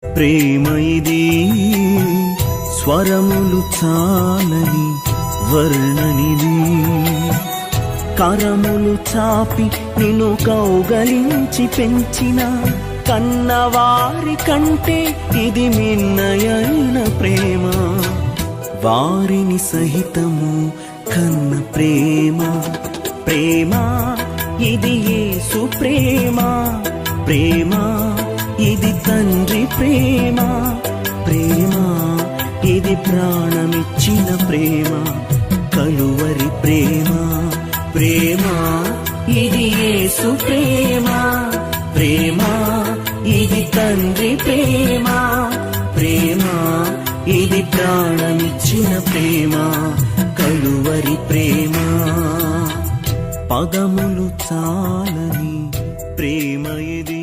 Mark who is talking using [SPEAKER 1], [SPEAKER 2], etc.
[SPEAKER 1] ప్రేమ ఇది స్వరములు చాలని వర్ణనిది, కరములు చాపి నిన్ను కౌగలించి పెంచిన కన్నవారి కంటే ఇది మిన్నయైన ప్రేమ. వారిని సహితము కన్న ప్రేమ, ప్రేమ ఇది యేసు ప్రేమ, ప్రేమ ఇది తండ్రి ప్రేమ, ప్రేమ ఇది ప్రాణమిచ్చిన ప్రేమ, కలువరి ప్రేమ, ప్రేమ ఇది యేసు ప్రేమ, ప్రేమ ఇది తండ్రి ప్రేమ, ప్రేమ ఇది ప్రాణమిచ్చిన ప్రేమ, కలువరి ప్రేమ. పదములు చాలని ప్రేమ ఇది.